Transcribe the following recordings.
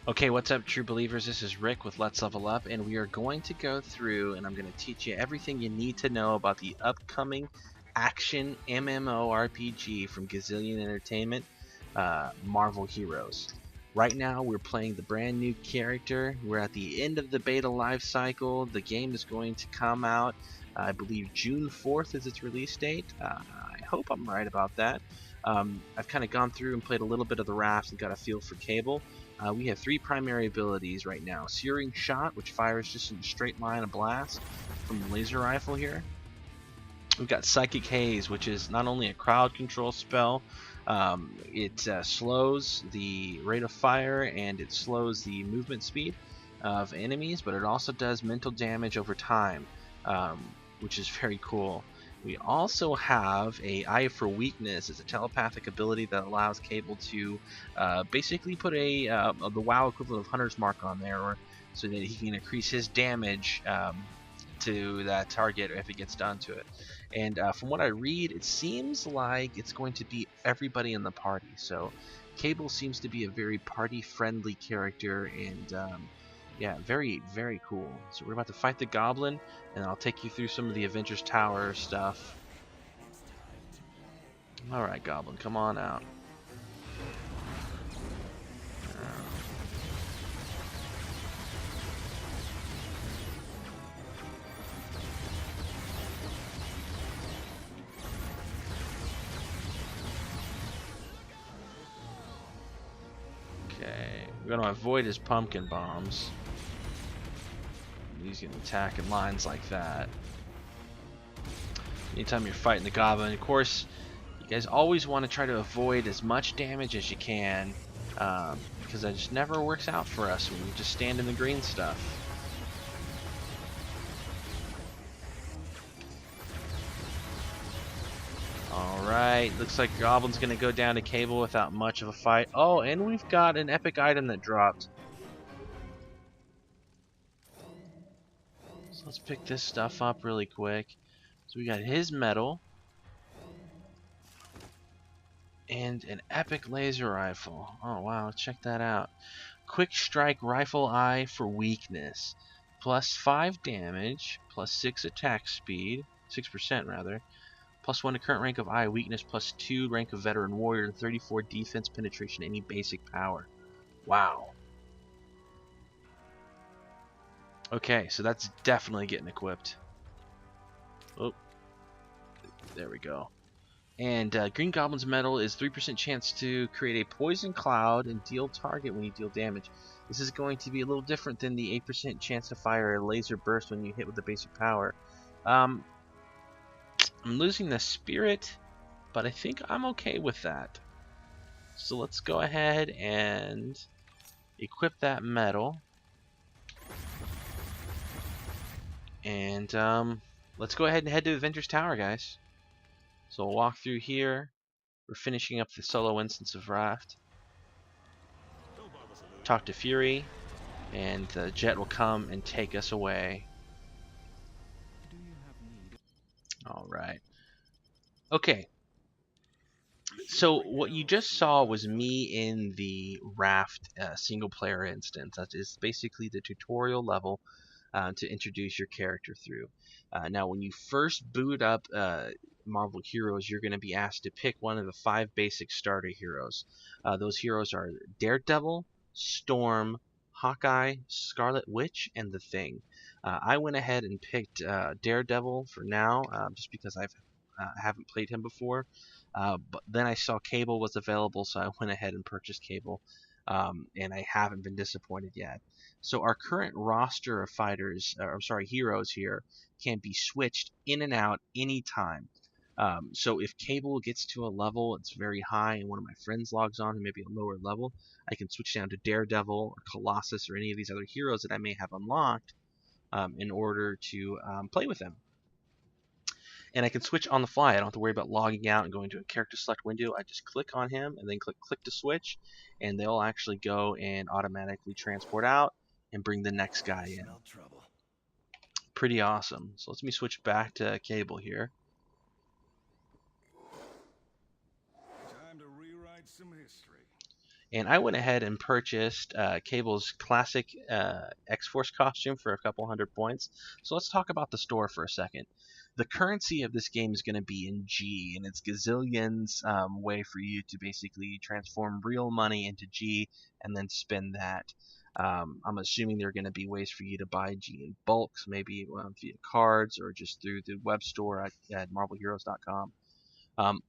Okay, what's up, true believers? This is Rick with Let's Level Up, and we are going to go through and I'm going to teach you everything you need to know about the upcoming action MMORPG from Gazillion Entertainment, Marvel Heroes. Right now, we're playing the brand new character. We're at the end of the beta life cycle. The game is going to come out, I believe, June 4th is its release date. I hope I'm right about that. I've kind of gone through and played a little bit of the raft and got a feel for Cable. We have three primary abilities right now. Searing Shot, which fires just in a straight line of blast from the laser rifle here. We've got Psychic Haze, which is not only a crowd control spell, it slows the rate of fire and it slows the movement speed of enemies, but it also does mental damage over time, which is very cool. We also have a Eye for Weakness. It's a telepathic ability that allows Cable to basically put the WoW equivalent of Hunter's Mark on there, or so that he can increase his damage to that target if it gets done to it. And from what I read, it seems like it's going to be everybody in the party. So Cable seems to be a very party-friendly character, and yeah, very, very cool. So we're about to fight the Goblin, and I'll take you through some of the Avengers Tower stuff. Alright, Goblin, come on out. Okay, we're going to avoid his pumpkin bombs. He's going to attack in lines like that. Anytime you're fighting the Goblin, of course, you guys always want to try to avoid as much damage as you can, because that just never works out for us when we just stand in the green stuff. Alright, looks like Goblin's going to go down to Cable without much of a fight. Oh, and we've got an epic item that dropped. So let's pick this stuff up really quick. So we got his medal. And an epic laser rifle. Oh wow, check that out. Quick strike rifle eye for weakness. Plus 5 damage, plus 6 attack speed, 6% rather. Plus 1 to current rank of eye weakness, plus 2 rank of veteran warrior, and 34 defense penetration, any basic power. Wow. Okay, so that's definitely getting equipped. Oh, there we go. And Green Goblin's medal is 3% chance to create a poison cloud and deal target when you deal damage. This is going to be a little different than the 8% chance to fire a laser burst when you hit with the basic power. I'm losing the spirit, but I think I'm okay with that. So let's go ahead and equip that medal. And let's go ahead and head to Avengers Tower, guys. So we'll walk through here. We're finishing up the solo instance of Raft. Talk to Fury, and the jet will come and take us away. Alright. Okay. So what you just saw was me in the Raft single player instance. That is basically the tutorial level to introduce your character through. Now when you first boot up Marvel Heroes, you're going to be asked to pick one of the 5 basic starter heroes. Those heroes are Daredevil, Storm, Hawkeye, Scarlet Witch, and The Thing. I went ahead and picked Daredevil for now, just because I haven't played him before. But then I saw Cable was available, so I went ahead and purchased Cable, and I haven't been disappointed yet. So our current roster of heroes here can be switched in and out anytime. So if Cable gets to a level it's very high and one of my friends logs on who may be a lower level, I can switch down to Daredevil or Colossus or any of these other heroes that I may have unlocked in order to play with them. And I can switch on the fly. I don't have to worry about logging out and going to a character select window. I just click on him and then click to switch, and they'll actually go and automatically transport out and bring the next guy in. Pretty awesome. So let me switch back to Cable here. Time to rewrite some history. And I went ahead and purchased Cable's classic X-Force costume for a couple hundred points. So let's talk about the store for a second. The currency of this game is going to be in G, and it's Gazillion's way for you to basically transform real money into G and then spend that. I'm assuming there are going to be ways for you to buy G in bulks, maybe via cards or just through the web store at marvelheroes.com.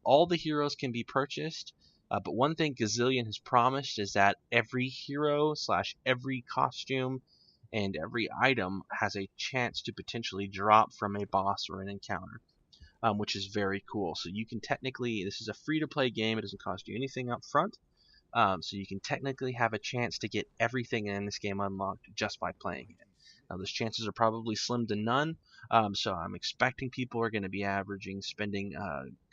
All the heroes can be purchased, but one thing Gazillion has promised is that every hero slash every costume and every item has a chance to potentially drop from a boss or an encounter, which is very cool. So you can technically, this is a free-to-play game. It doesn't cost you anything up front. So you can technically have a chance to get everything in this game unlocked just by playing it. Now, those chances are probably slim to none, so I'm expecting people are going to be spending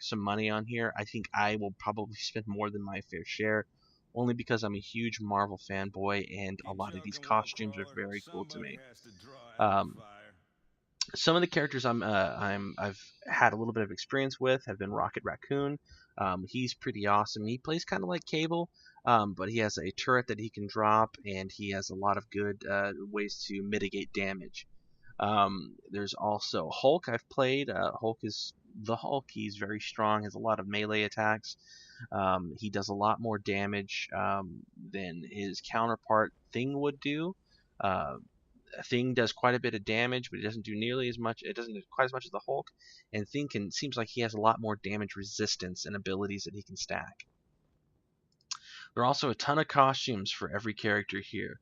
some money on here. I think I will probably spend more than my fair share, only because I'm a huge Marvel fanboy, and a lot of these costumes are very cool to me. Um, some of the characters I've had a little bit of experience with have been Rocket Raccoon. He's pretty awesome. He plays kind of like Cable, but he has a turret that he can drop, and he has a lot of good ways to mitigate damage. There's also Hulk I've played. Hulk is the Hulk. He's very strong, has a lot of melee attacks. He does a lot more damage than his counterpart Thing would do. Uh, Thing does quite a bit of damage, but it doesn't do nearly as much. It doesn't do quite as much as the Hulk. And Thing seems like he has a lot more damage resistance and abilities that he can stack. There are also a ton of costumes for every character here,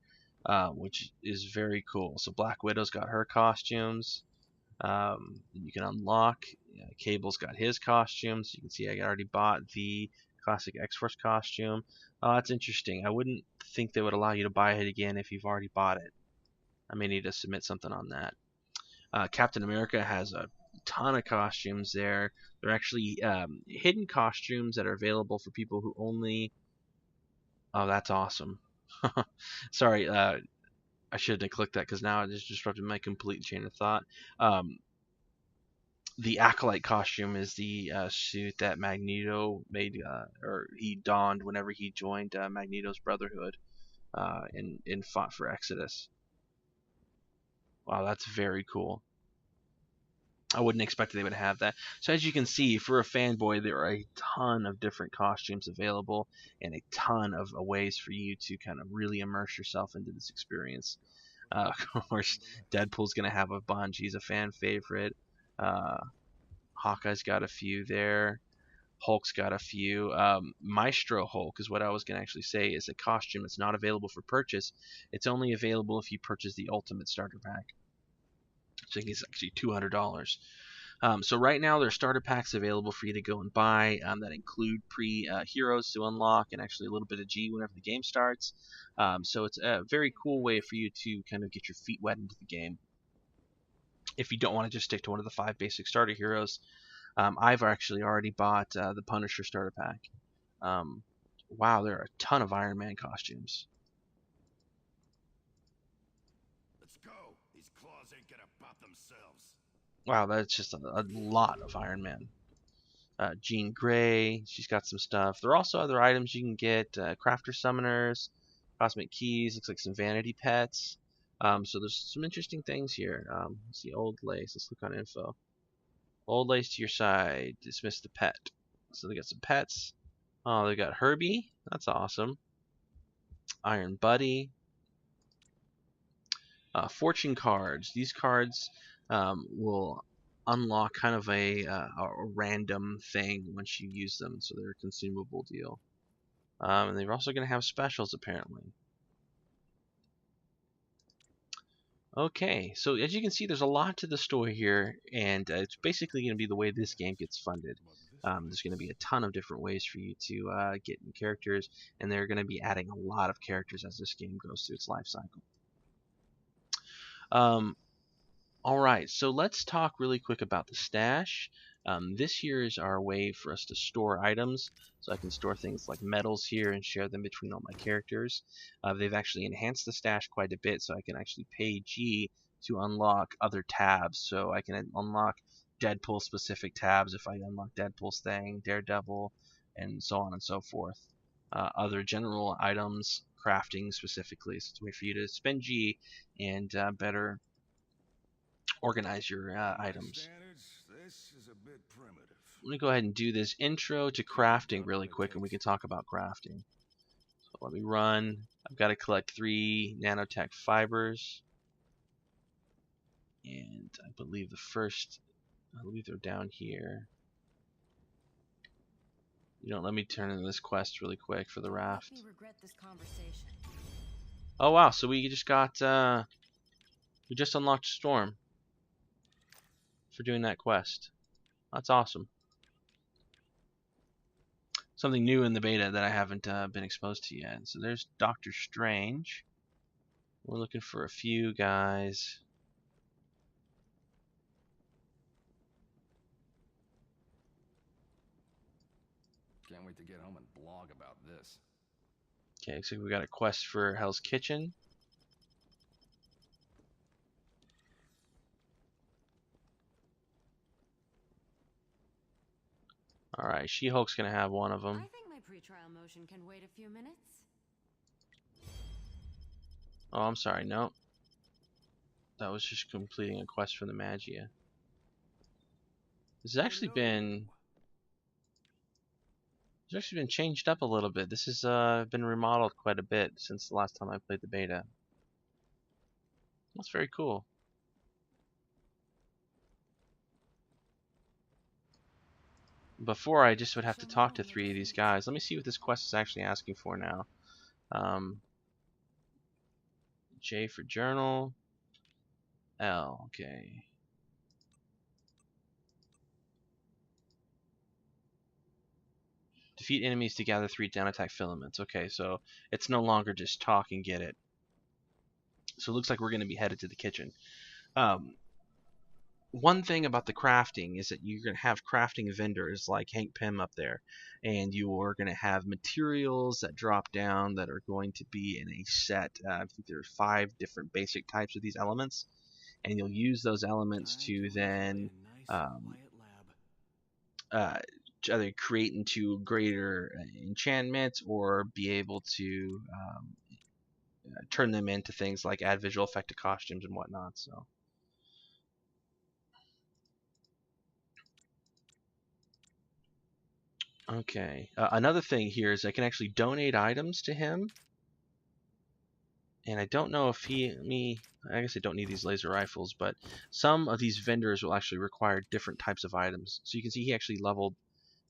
which is very cool. So Black Widow's got her costumes. You can unlock. Cable's got his costumes. You can see I already bought the classic X-Force costume. Oh, that's interesting. I wouldn't think they would allow you to buy it again if you've already bought it. I may need to submit something on that. Captain America has a ton of costumes there. They're actually hidden costumes that are available for people who only. Oh, that's awesome. Sorry, I shouldn't have clicked that because now it just disrupted my complete chain of thought. The Acolyte costume is the suit that Magneto made, or he donned whenever he joined Magneto's Brotherhood and fought for Exodus. Wow, that's very cool. I wouldn't expect they would have that. So as you can see, for a fanboy, there are a ton of different costumes available and a ton of ways for you to kind of really immerse yourself into this experience. Of course, Deadpool's going to have a bunch. He's a fan favorite. Hawkeye's got a few there. Hulk's got a few. Maestro Hulk is what I was going to actually say is a costume that's not available for purchase. It's only available if you purchase the Ultimate Starter Pack. I think it's actually $200. So right now there are starter packs available for you to go and buy that include pre-heroes to unlock and actually a little bit of G whenever the game starts. So it's a very cool way for you to kind of get your feet wet into the game. If you don't want to just stick to one of the 5 basic starter heroes, I've actually already bought the Punisher starter pack. Wow, there are a ton of Iron Man costumes. Let's go. These claws ain't gonna pop themselves. Wow, that's just a lot of Iron Man. Jean Grey, she's got some stuff. There are also other items you can get. Crafter Summoners, Cosmic Keys, looks like some Vanity Pets. So there's some interesting things here. Let's see, Old Lace. Let's look on info. Old Lace to your side. Dismiss the pet. So they got some pets. Oh, they got Herbie. That's awesome. Iron Buddy. Fortune cards. These cards will unlock kind of a random thing once you use them, so they're a consumable deal. And they're also going to have specials apparently. Okay, so as you can see, there's a lot to the story here, and it's basically going to be the way this game gets funded. There's going to be a ton of different ways for you to get new characters, and they're going to be adding a lot of characters as this game goes through its life cycle. Alright, so let's talk really quick about the stash. This here is our way for us to store items. So I can store things like medals here and share them between all my characters. They've actually enhanced the stash quite a bit, so I can actually pay G to unlock other tabs. So I can unlock Deadpool specific tabs if I unlock Deadpool's thing, Daredevil, and so on and so forth. other general items, crafting specifically. So it's a way for you to spend G and better organize your items. This is a bit primitive. Let me go ahead and do this intro to crafting really quick, and we can talk about crafting. So let me run. I've got to collect 3 nanotech fibers, and I believe they're down here. You don't let me turn in this quest really quick for the raft. Oh wow! So we just got we just unlocked Storm for doing that quest. That's awesome. Something new in the beta that I haven't been exposed to yet. So there's Doctor Strange. We're looking for a few guys. Can't wait to get home and blog about this. Okay, so we got a quest for Hell's Kitchen. Alright, She-Hulk's gonna have one of them. I think my pre-trial motion can wait a few minutes. Oh, I'm sorry, no. That was just completing a quest for the Magia. This has actually been changed up a little bit. This has been remodeled quite a bit since the last time I played the beta. That's very cool. Before, I just would have to talk to 3 of these guys. Let me see what this quest is actually asking for now. J for journal. L, okay. Defeat enemies to gather 3 nanotech filaments. Okay, so it's no longer just talk and get it. So it looks like we're going to be headed to the kitchen. One thing about the crafting is that you're going to have crafting vendors like Hank Pym up there, and you are going to have materials that drop down that are going to be in a set. I think there are 5 different basic types of these elements, and you'll use those elements to then either create into greater enchantments or be able to turn them into things like add visual effect to costumes and whatnot. So. Okay, another thing here is I can actually donate items to him, and I don't know if I guess I don't need these laser rifles, but some of these vendors will actually require different types of items. So you can see he actually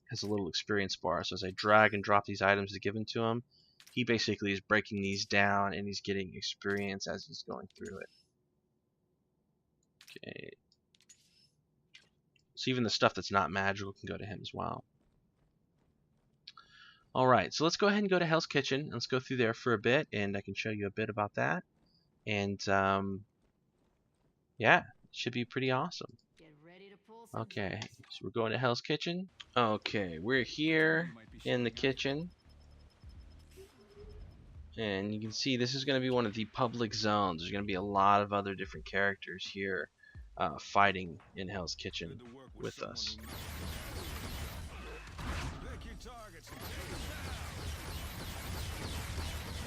has a little experience bar. So as I drag and drop these items to give them to him, he basically is breaking these down and he's getting experience as he's going through it. Okay, so even the stuff that's not magical can go to him as well. Alright, so let's go ahead and go to Hell's Kitchen. Let's go through there for a bit, and I can show you a bit about that. And, yeah, it should be pretty awesome. Okay, so we're going to Hell's Kitchen. Okay, we're here in the kitchen. And you can see this is going to be one of the public zones. There's going to be a lot of other different characters here fighting in Hell's Kitchen with us.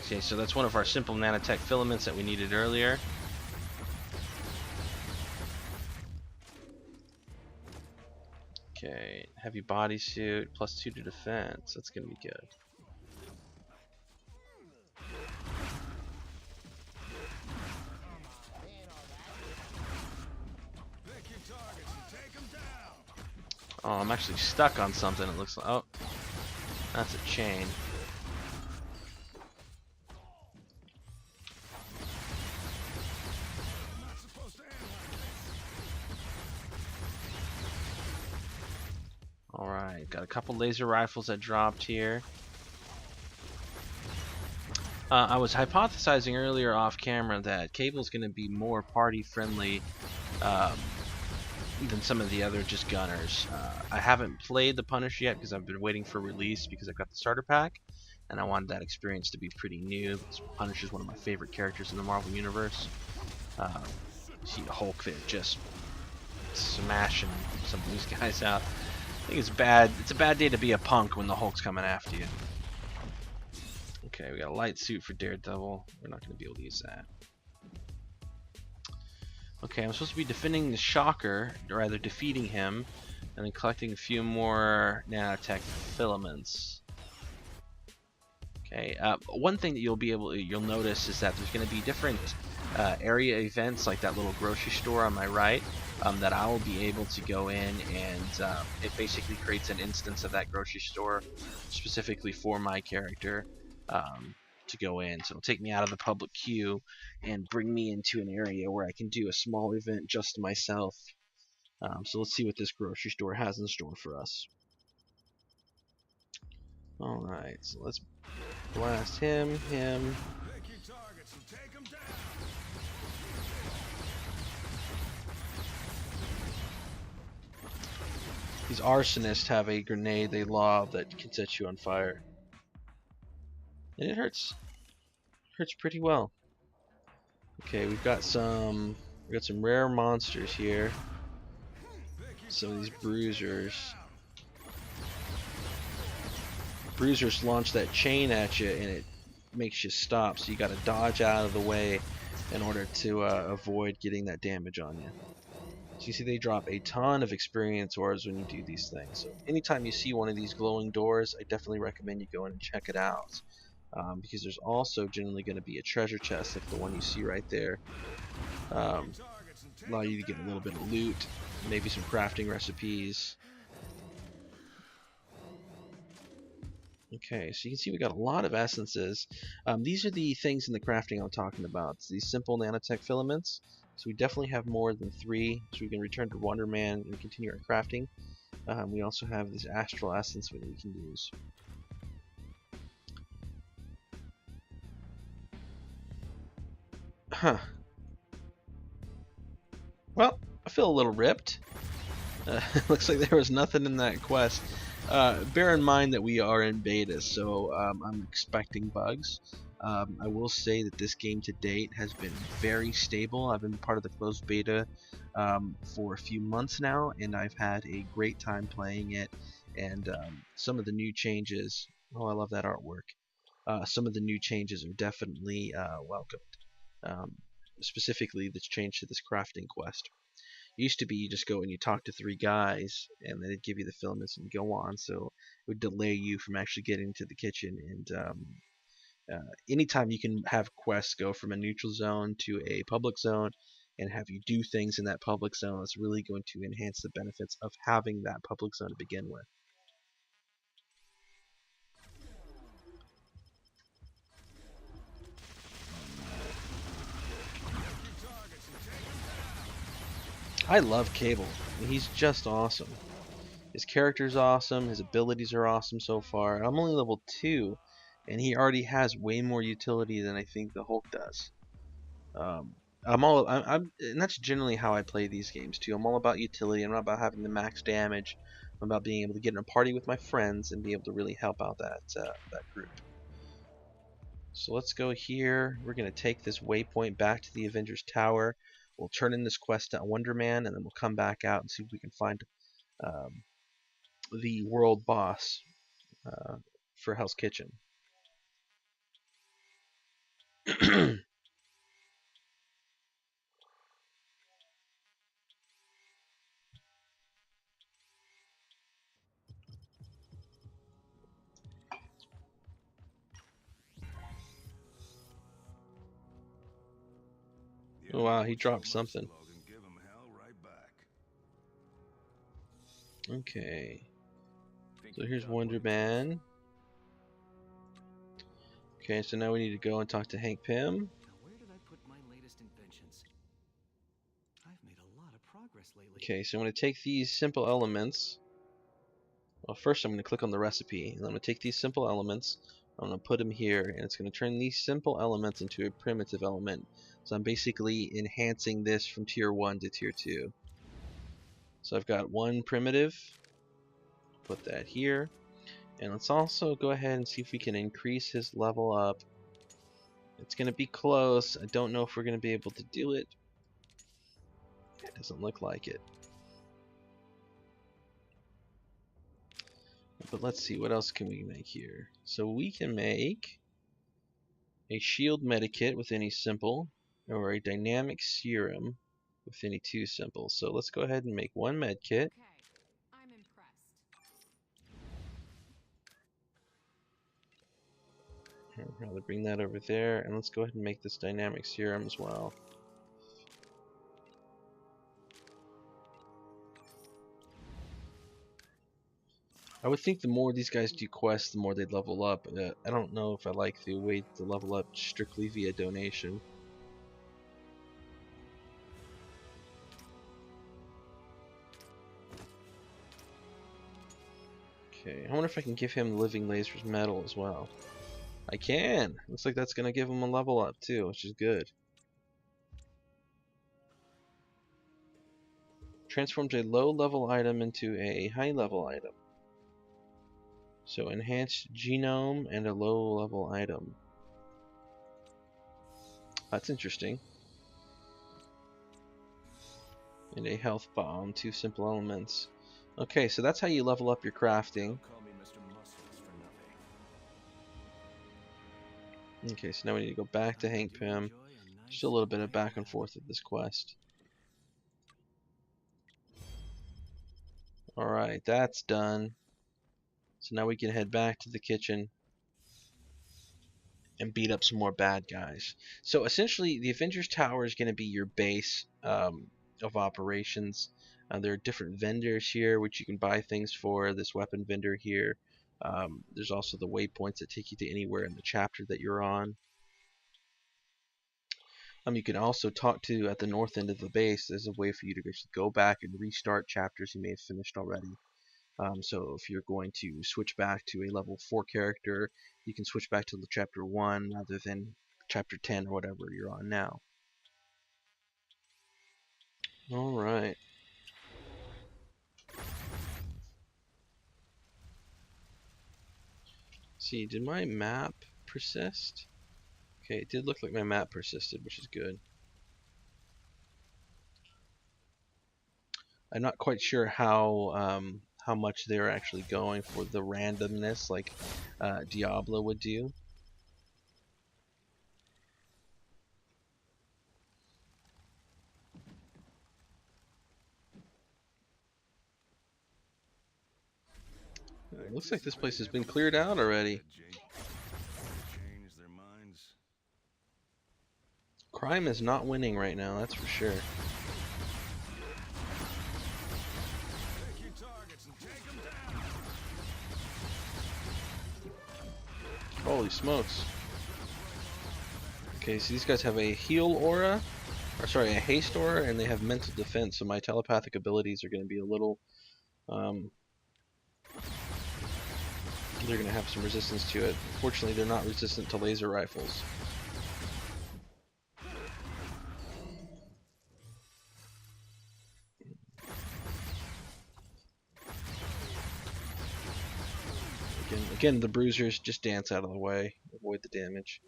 Okay, so that's one of our simple nanotech filaments that we needed earlier. Okay, heavy bodysuit, +2 to defense. That's gonna be good. Oh, I'm actually stuck on something. It looks like. Oh, that's a chain. Alright, got a couple laser rifles that dropped here. I was hypothesizing earlier off camera that Cable's going to be more party friendly than some of the other just gunners. I haven't played the Punisher yet because I've been waiting for release because I've got the starter pack and I wanted that experience to be pretty new. Punisher is one of my favorite characters in the Marvel Universe. You see Hulk there just smashing some of these guys out. I think it's bad. It's a bad day to be a punk when the Hulk's coming after you. Okay, we got a light suit for Daredevil. We're not going to be able to use that. Okay, I'm supposed to be defending the Shocker, or rather defeating him, and then collecting a few more nanotech filaments. Okay, one thing that you'll notice is that there's going to be different area events, like that little grocery store on my right, that I will be able to go in, and it basically creates an instance of that grocery store specifically for my character to go in. So it'll take me out of the public queue and bring me into an area where I can do a small event just to myself. So let's see what this grocery store has in store for us. Alright, so let's blast him. Pick your targets and take them down. These arsonists have a grenade they lob that can set you on fire. And it hurts. Hurts pretty well. Okay, we've got some rare monsters here. Some of these bruisers. Bruisers launch that chain at you and it makes you stop, so you gotta dodge out of the way in order to avoid getting that damage on you. So you see they drop a ton of experience ores when you do these things. So anytime you see one of these glowing doors, I definitely recommend you go in and check it out. Because there's also generally going to be a treasure chest like the one you see right there. Allow you to get a little bit of loot, maybe some crafting recipes. Okay, so you can see we got a lot of essences. These are the things in the crafting I'm talking about. It's these simple nanotech filaments. So we definitely have more than 3, so we can return to Wonder Man and continue our crafting. We also have this astral essence that we can use. Huh. Well, I feel a little ripped. Looks like there was nothing in that quest. Bear in mind that we are in beta, so I'm expecting bugs. I will say that this game to date has been very stable. I've been part of the closed beta for a few months now, and I've had a great time playing it. And some of the new changes, oh, I love that artwork. Some of the new changes are definitely welcomed. Specifically, this change to this crafting quest. It used to be you just go and you talk to 3 guys, and they'd give you the filaments and you go on. So it would delay you from actually getting to the kitchen. And anytime you can have quests go from a neutral zone to a public zone and have you do things in that public zone, it's really going to enhance the benefits of having that public zone to begin with. I love Cable. He's just awesome. His character's awesome, his abilities are awesome so far. I'm only level 2, and he already has way more utility than I think the Hulk does. And that's generally how I play these games too. I'm all about utility. I'm not about having the max damage. I'm about being able to get in a party with my friends and be able to really help out that group. So let's go here. We're gonna take this waypoint back to the Avengers Tower. We'll turn in this quest to Wonder Man, and then we'll come back out and see if we can find the world boss for Hell's Kitchen. Oh, wow, he dropped something. Okay. So here's Wonder Man. Okay, so now we need to go and talk to Hank Pym. Now where did I put my latest inventions? I've made a lot of progress lately. Okay, so I'm going to take these simple elements. Well, first I'm going to click on the recipe, and I'm going to take these simple elements, I'm going to put them here, and it's going to turn these simple elements into a primitive element. So I'm basically enhancing this from tier 1 to tier 2. So I've got one primitive, put that here, and let's also go ahead and see if we can increase his level up. It's going to be close. I don't know if we're going to be able to do it. It doesn't look like it. But let's see, what else can we make here? So we can make a shield medikit with any simple, or a dynamic serum with any 2 symbols. So let's go ahead and make 1 medkit. Okay, I'm impressed. I'd rather bring that over there, and let's go ahead and make this dynamic serum as well. I would think the more these guys do quests, the more they'd level up. I don't know if I like the way to level up strictly via donation. Okay, I wonder if I can give him Living Lasers Metal as well. I can! Looks like that's going to give him a level up too, which is good. Transforms a low level item into a high level item. So enhanced genome and a low level item. That's interesting. And a health bomb, 2 simple elements. Okay, so that's how you level up your crafting. Call me Mr. Muscles for nothing. Okay, so now we need to go back to Hank Pym. Still a little bit of back and forth with this quest. Alright, that's done. So now we can head back to the kitchen and beat up some more bad guys. So essentially, the Avengers Tower is going to be your base of operations. There are different vendors here which you can buy things for. This weapon vendor here. There's also the waypoints that take you to anywhere in the chapter that you're on. You can also talk to at the north end of the base. There's a way for you to just go back and restart chapters you may have finished already. So if you're going to switch back to a level 4 character, you can switch back to the chapter 1 rather than chapter 10 or whatever you're on now. Alright. See, did my map persist? Okay, it did look like my map persisted, which is good. I'm not quite sure how much they're actually going for the randomness like Diablo would do. It looks like this place has been cleared out already. Change their minds. Crime is not winning right now, that's for sure. Take your targets and take them down. Holy smokes. Okay, so these guys have a heal aura, or sorry, a haste aura, and they have mental defense, so my telepathic abilities are going to be a little, they're going to have some resistance to it. Fortunately, they're not resistant to laser rifles. Again, the bruisers just dance out of the way, avoid the damage.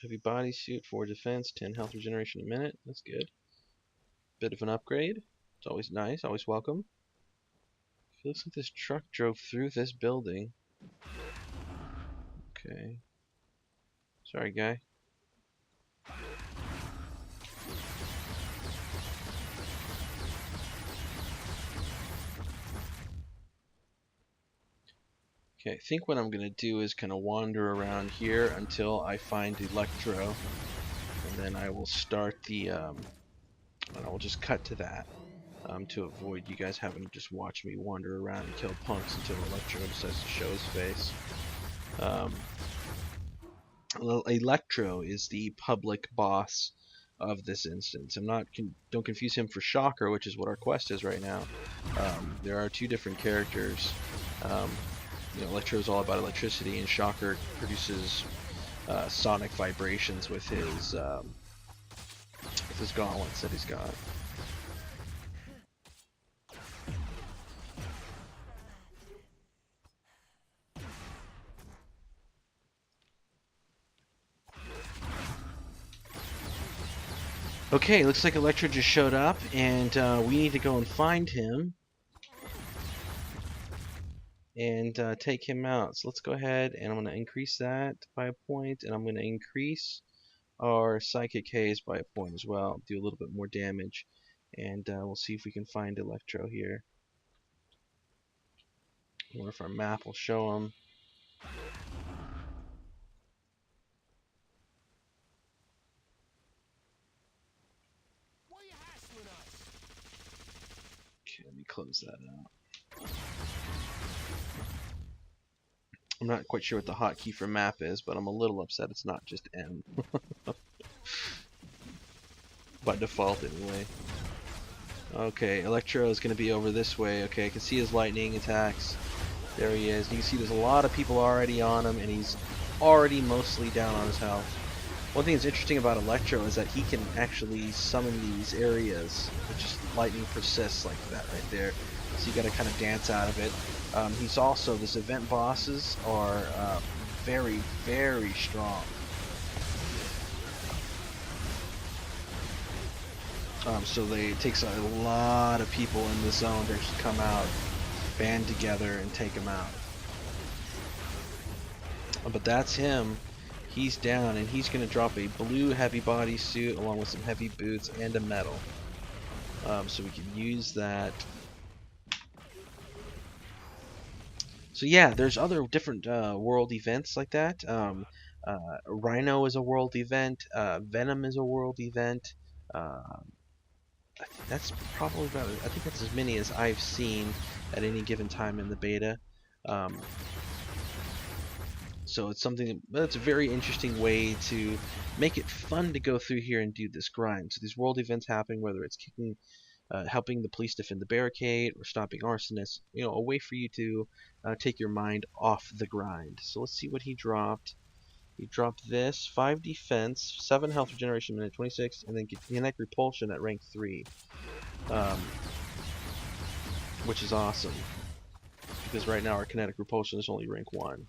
Heavy bodysuit, 4 defense, 10 health regeneration a minute. That's good. Bit of an upgrade. It's always nice, always welcome. Feels like this truck drove through this building. Okay. Sorry, guy. Okay, I think what I'm going to do is kind of wander around here until I find Electro, and then I will start the, and I will just cut to that, to avoid you guys having to just watch me wander around and kill punks until Electro decides to show his face. Electro is the public boss of this instance. Don't confuse him for Shocker, which is what our quest is right now. There are 2 different characters. Electro is all about electricity, and Shocker produces sonic vibrations with his gauntlets that he's got. Okay, looks like Electro just showed up, and we need to go and find him and take him out. So let's go ahead, and I'm going to increase that by a point, and I'm going to increase our Psychic Haze by a point as well. Do a little bit more damage, and we'll see if we can find Electro here. I wonder if our map will show him. Okay, let me close that out. I'm not quite sure what the hotkey for map is, but I'm a little upset it's not just M. By default, anyway. Okay, Electro is going to be over this way. Okay, I can see his lightning attacks. There he is. You can see there's a lot of people already on him, and he's already mostly down on his health. One thing that's interesting about Electro is that he can actually summon these areas, which is lightning persists like that right there. So you got to kind of dance out of it. He's also, this event bosses are very, very strong. So it takes a lot of people in the zone to just come out, band together, and take him out. But that's him. He's down, and he's going to drop a blue heavy body suit along with some heavy boots and a medal. So we can use that. So yeah, there's other different world events like that. Rhino is a world event. Venom is a world event. That's probably about it. I think that's as many as I've seen at any given time in the beta. So it's something that's a very interesting way to make it fun to go through here and do this grind. So these world events happening, whether it's kicking, helping the police defend the barricade, or stopping arsonists, a way for you to take your mind off the grind. So let's see what he dropped. He dropped this, 5 defense, 7 health regeneration minute, 26, and then kinetic repulsion at rank 3. Which is awesome. Because right now our kinetic repulsion is only rank 1.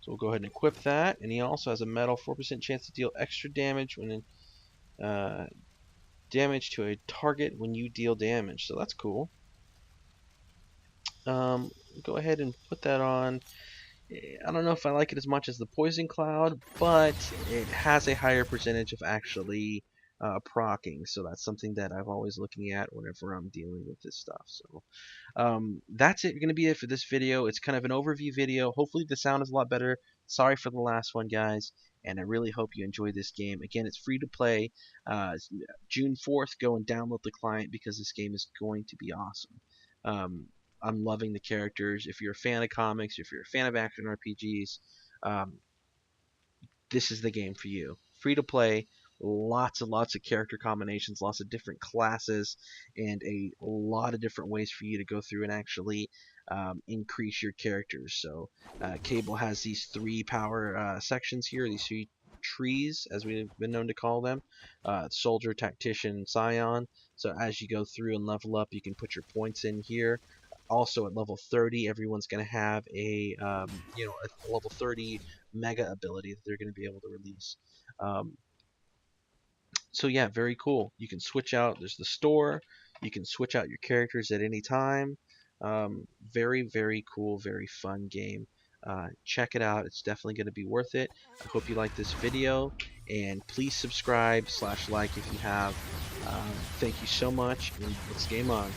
So we'll go ahead and equip that. And he also has a medal, 4% chance to deal extra damage when damage to a target when you deal damage. So that's cool. Go ahead and put that on. I don't know if I like it as much as the Poison Cloud, but it has a higher percentage of actually proccing, so that's something that I'm always looking at whenever I'm dealing with this stuff. So that's going to be it for this video. It's kind of an overview video. Hopefully the sound is a lot better. Sorry for the last one, guys, and I really hope you enjoy this game. Again, it's free to play. June 4th, go and download the client because this game is going to be awesome. I'm loving the characters. If you're a fan of comics, if you're a fan of action RPGs, this is the game for you. Free to play, lots and lots of character combinations, lots of different classes, and a lot of different ways for you to go through and actually increase your characters. So Cable has these 3 power sections here, these 3 trees, as we've been known to call them: Soldier, Tactician, Scion. So as you go through and level up, you can put your points in here. Also at level 30, everyone's going to have a a level 30 mega ability that they're going to be able to release. So yeah, very cool. You can switch out. There's the store. You can switch out your characters at any time. Very, very cool, very fun game. Check it out. It's definitely going to be worth it. I hope you like this video, and please subscribe / like if you have. Thank you so much, and let's game on.